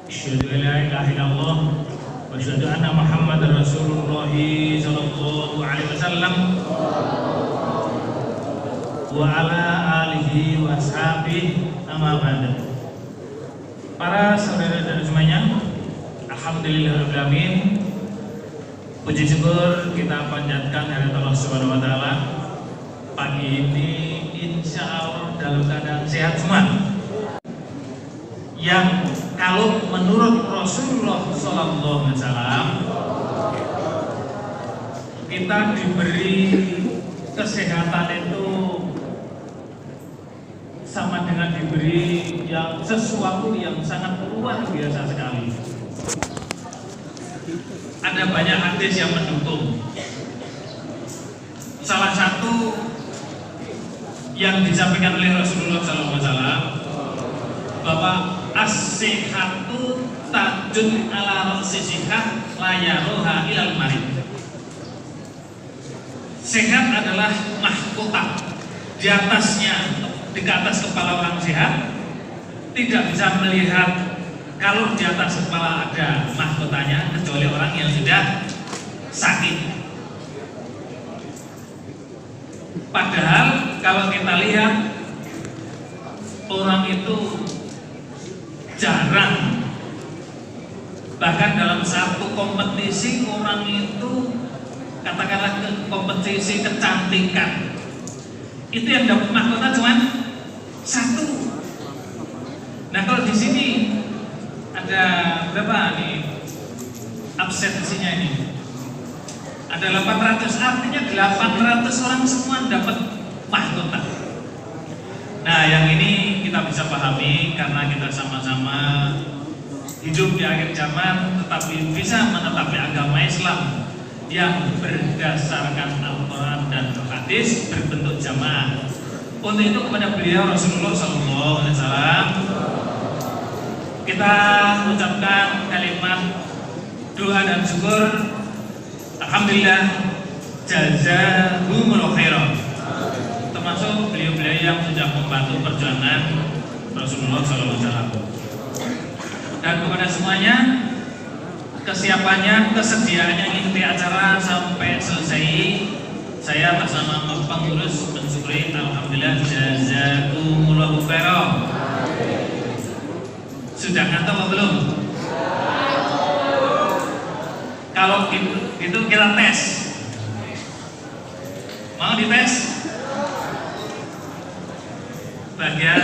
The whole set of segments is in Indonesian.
Asyhadu an la ilaha illallah wa asyhadu anna Muhammadar Rasulullah sallallahu alaihi wasallam wa ala alihi wa ashabihi amma ba'du. Para saudara-saudara semuanya, alhamdulillahirabbil alamin. Puji syukur kita panjatkan kehadirat Allah Subhanahu wa taala. Pagi ini insya Allah dalam keadaan sehat semua. Yang kalau menurut Rasulullah sallallahu alaihi wasallam kita diberi kesehatan itu sama dengan diberi yang sesuatu yang sangat luar biasa sekali. Ada banyak hadis yang mendukung. Salah satu yang disampaikan oleh Rasulullah SAW bahwa as-sihhatu tajun ala ra'si sihhat la yaruha ilal marid. Sehat adalah mahkota, di atasnya, di atas kepala orang sehat tidak bisa melihat kalau di atas kepala ada mahkotanya kecuali orang yang sudah sakit. Padahal kalau kita lihat orang itu jarang, bahkan dalam satu kompetisi orang itu katakanlah kompetisi kecantikan itu yang dapat mahkota cuma satu. Nah kalau di sini ada berapa nih absensinya ini? Ada 800, artinya 800 orang semua dapat mahkota. Nah yang ini kita bisa pahami karena kita sama-sama hidup di akhir zaman tetapi bisa menetapi agama Islam yang berdasarkan Al-Quran dan hadis berbentuk jamaah. Untuk itu kepada beliau Rasulullah SAW kita mengucapkan kalimat doa dan syukur. Alhamdulillah jazakumullah khairan, termasuk beliau-beliau yang sudah membantu perjuangan Rasulullah SAW. Dan kepada semuanya, kesiapannya, kesediaannya mengikuti acara sampai selesai, saya atas nama pengurus mensyukuri. Alhamdulillah jazakumullah khairan. Sudah ngantuk atau belum? Kalau gitu kita tes. Mau dites? Bagian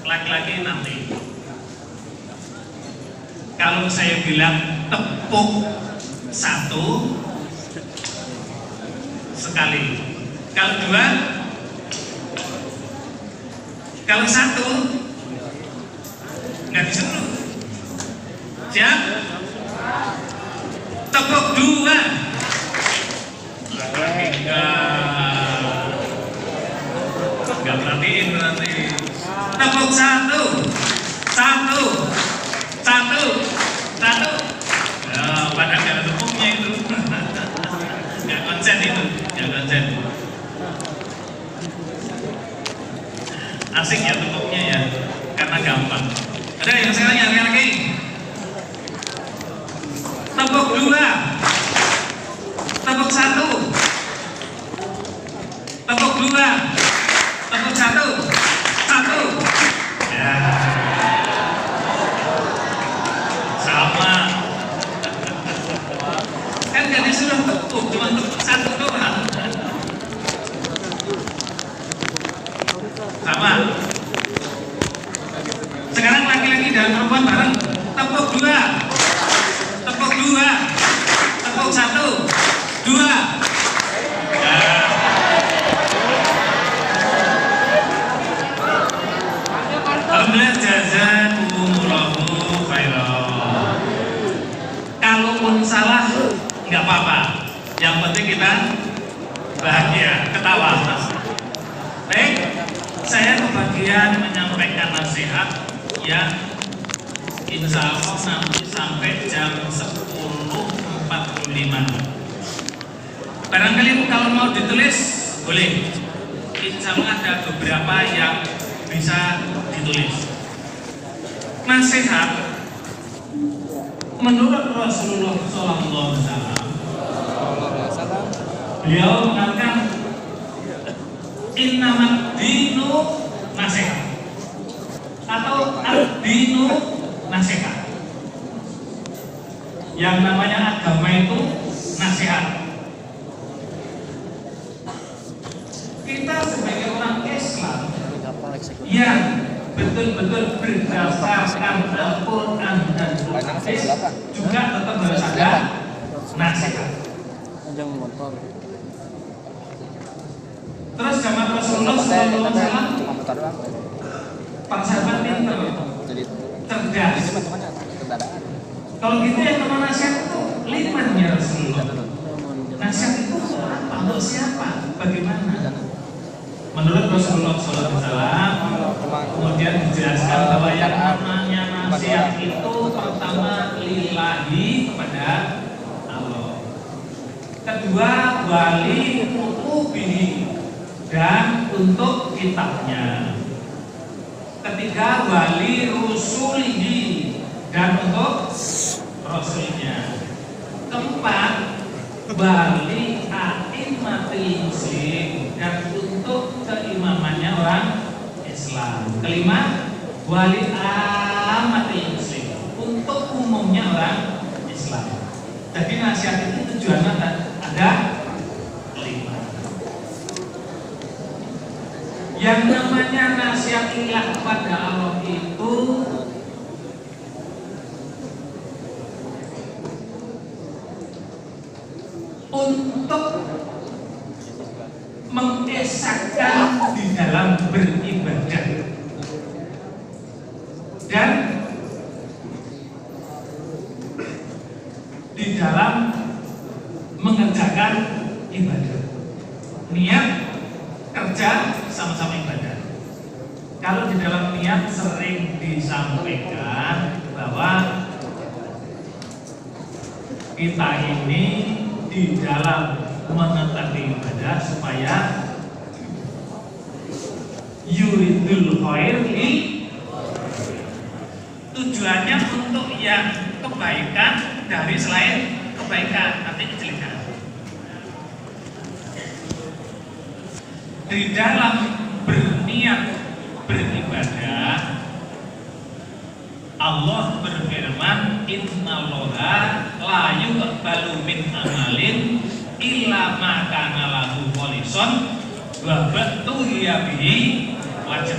laki-laki nanti. Kalau saya bilang tepuk satu sekali, kalau dua, kalau satu nggak disuruh. Siap? Tepuk dua. Enggak perhatiin berarti. Tepuk satu. Satu. Satu. Satu. Ya, padahal gak ada tepuknya itu. Gak konsen itu. Gak konsen. Asik ya tepuknya ya. Karena gampang. Ada yang sekarang yang lagi. Tepuk dua. Tepuk satu. Tepuk dua. Tepuk satu. Satu. Ya. Sama. Kan gak disuruh tepuk, cuma tepuk satu doang. Sama. Sekarang laki-laki dan perempuan bareng. Tepuk dua. Tepuk dua. Tepuk satu. Dua. Alhamdulillah jazakumullahu khairan. Kalaupun salah nggak apa-apa. Yang penting kita bahagia, ketawa. Baik, saya kebagian menyampaikan nasihat yang insya Allah nanti sampai jam 10.45. Barangkali kalau mau ditulis boleh. Insya Allah ada beberapa yang bisa ditulis. Nasihat Menurut Rasulullah SAW, beliau mengatakan innamal dinu nasihat atau ad-dinu nasihat. Yang namanya agama itu nasihat. Kita sebagai orang Islam yang betul-betul berdasarkan Al-Quran dan Hadis juga tetap harus ada nasihat. Terus zaman Rasulullah SAW, para sahabat pintar, cerdas. Kalau gitu yang nama nasihat itu limannya Rasulullah. Nasihat itu apa? Untuk siapa? Bagaimana? Menurut Rasulullah SAW, kemudian dijelaskan bahwa yang namanya nasihat itu pertama lillahi kepada Allah, kedua wali kutubihi dan untuk kitabnya, ketiga wali rusulihi dan untuk rasulnya, keempat wali a'immatil muslim dan untuk keimamannya orang Islam, kelima wali ammatil muslim untuk umumnya orang Islam. Jadi nasihat itu tujuannya ada 5. Yang namanya nasihat ilah kepada Allah itu untuk mengesahkan di dalam beribadah dan di dalam mengerjakan ibadah. Niat kerja sama-sama ibadah. Kalau di dalam niat sering disampaikan bahwa kita ini di dalam mengetahui ibadah supaya yuridul khair tujuannya untuk yang kebaikan dari selain kebaikan, artinya kejelekan. Di dalam berniat beribadah, Allah berfirman, innallaha la yuqbalu min amalin illa ma kana lahu kholisan wa batuhiya bihi wajh.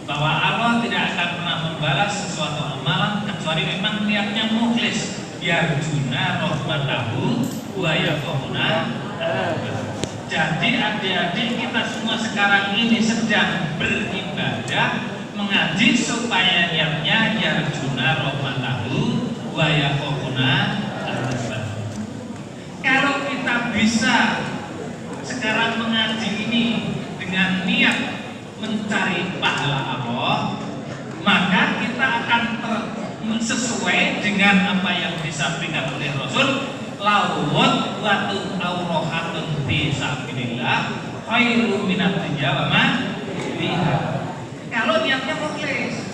Bahwa Allah tidak akan pernah membalas sesuatu amalan kecuali memang niatnya mukhlis, yarjuna rahmatahu wa yakhafuna. Jadi adik-adik kita semua sekarang ini sedang beribadah, mengaji supaya niatnya yarjuna rahmatahu wa yakhafuna. Kalau kita bisa sekarang mengaji ini dengan niat mencari pahala Allah, maka kita akan sesuai dengan apa yang disampaikan oleh Rasul, lawat watun aurohatun fi sabilillah khairu minad dunya wa ma fiha. Kalau niatnya mukhlis,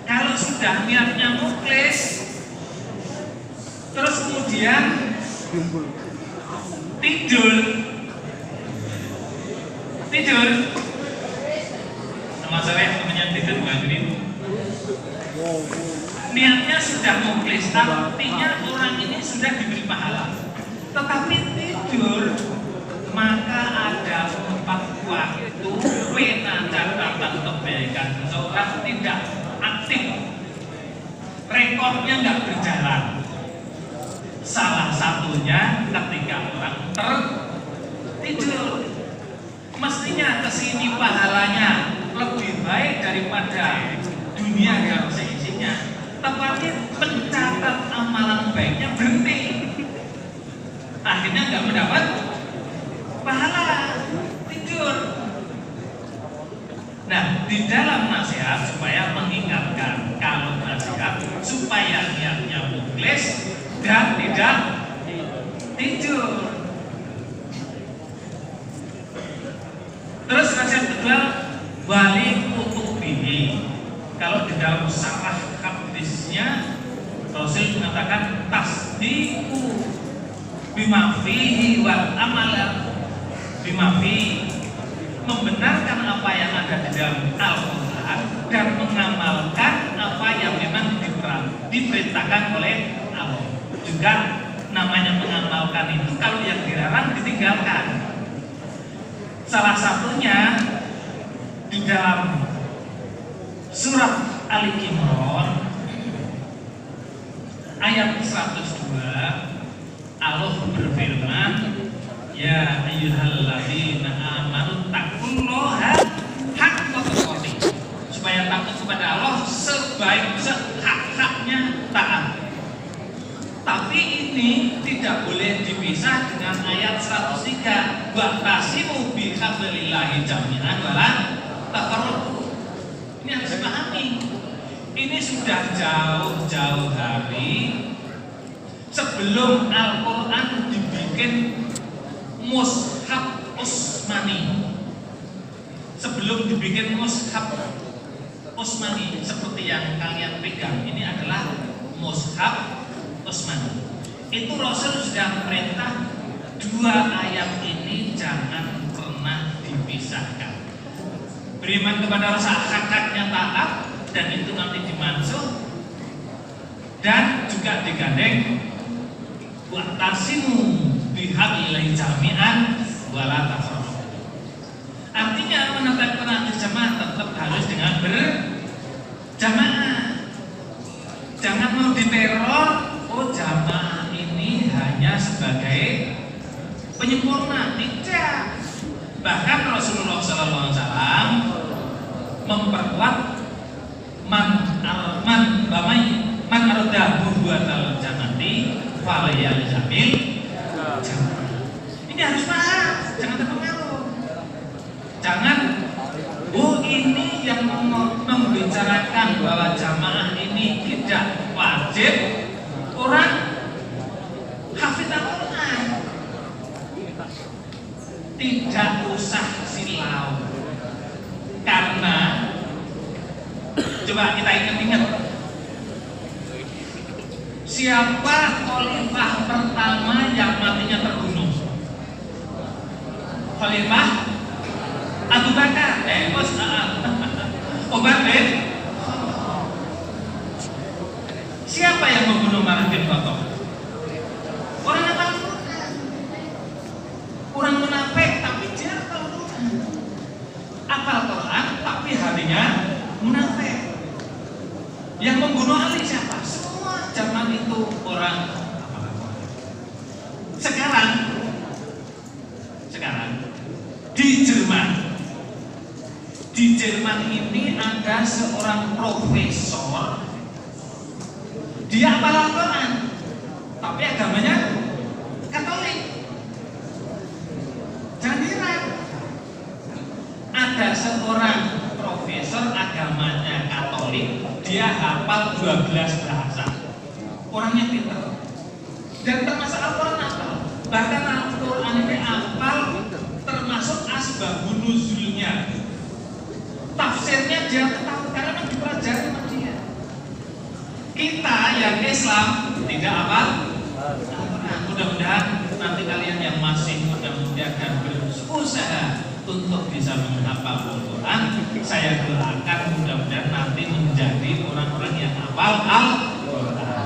kalau sudah niatnya mukhlis, terus kemudian tidur, sama saya namanya tidur bangunin. Niatnya sudah mukhlis, artinya orang ini sudah diberi pahala. Tetapi tidur, maka ada 4 waktu pena catatan kebaikan seseorang tidak aktif, rekornya nggak berjalan. Salah satunya ketika orang tertidur. Mestinya kesini pahalanya lebih baik daripada dunia yang seisinya, tetapi pencatat amalan baiknya berhenti, akhirnya nggak mendapat pahala, tidur. Nah, di dalam nasihat supaya mengingatkan, kalau nasihat supaya niatnya mukhlis dan tidak tidur. Terus nasihat kedua, wali kutubihi. Kalau di dalam sarah hadis hadisnya Rasul mengatakan tasdiqu bima fihi wal amala bima fihi, membenarkan apa yang ada di dalam Al-Quran dan mengamalkan apa yang memang diperintahkan oleh Allah. Juga namanya mengamalkan itu kalau yang dilarang ditinggalkan. Salah satunya di dalam surat Ali Imran ayat 102, Allah berfirman, ya ayyuhalladzina amanu taqullaha haqqa tuqatih, supaya takut kepada Allah sehak-haknya taat. Tapi ini tidak boleh dipisah dengan ayat 103, wa'tasimu bihablillahi jami'an wala tafarraqu. Ini harus dipahami. Ini sudah jauh-jauh hari sebelum Al-Quran dibikin mushaf Utsmani. Sebelum dibikin mushaf Utsmani seperti yang kalian pegang, ini adalah mushaf Utsmani. Itu Rasul sudah perintah dua ayat ini jangan pernah dipisahkan. Beriman kepada rasa hak-haknya taat, dan itu nanti dimansuh, dan juga digandeng wa'tasimu bihablillahi jami'an wala tafarraqu. Artinya menetapkan nanti jamaah tetap harus dengan berjamaah. Jangan mau diteror, oh jamaah ini hanya sebagai penyempurna, tidak. Bahkan Rasulullah SAW memperkuat man arada buatal jannati falayal jamil. Ini harus paham, jangan terpengaruh. Jangan, oh ini yang membicarakan bahwa jamaah ini tidak wajib orang hafid Al-Quran. Tidak usah silau, karena coba kita ingat-ingat, siapa khalifah pertama yang matinya terbunuh? Khalifah Abu Bakar. Umar bin. Siapa yang membunuh Umar bin Khattab? Orang apa? Orang munafik, tapi dia hafal Quran. Hafal Quran, tapi hatinya munafik. Yang membunuh Ali siapa? Semua zaman itu orang. Sekarang di Jerman ini ada seorang profesor, dia hafal Al-Quran, tapi agamanya Katolik. Jangan heran, ada seorang profesor agamanya Katolik, dia hafal 12 bahasa. Orangnya pintar. Dan termasuk Al-Quran hafal. Bahkan Al-Quran ini hafal termasuk asbabun nuzulnya. Tafsirnya dia tahu karena dipelajari sama dia. Kita yang Islam tidak hafal Al-Quran. Mudah-mudahan nanti kalian yang masih mudah-mudahan dan berusaha untuk bisa menghafal Al-Quran, saya doakan mudah-mudahan nanti menjadi orang-orang yang hafal Al-Quran.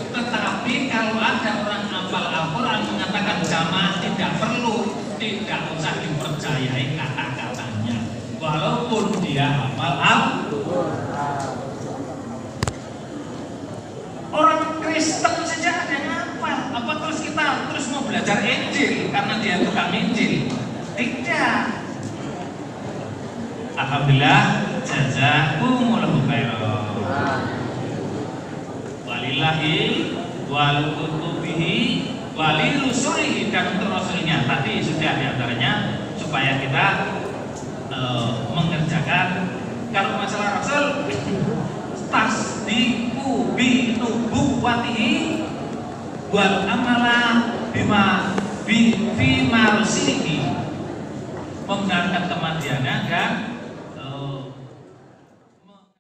Tetapi kalau ada orang hafal Al-Quran mengatakan jamaah tidak perlu, tidak usah dipercayai kata-katanya, walaupun dia hafal Al-Quran. Orang Kristen saja ada yang hafal, apa terus kita terus mau belajar Injil karena dia tukang Injil? Tidak. Alhamdulillah, jazakumullahu khairan. Walillahi wal kutubihi wali rusulihi, dan untuk rasulnya tadi sudah diantaranya supaya kita mengerjakan. Kalau masalah rasul, tasdiqu bi nubuwwatihi wal amala bima fi marsilihi, membenarkan kematiannya dan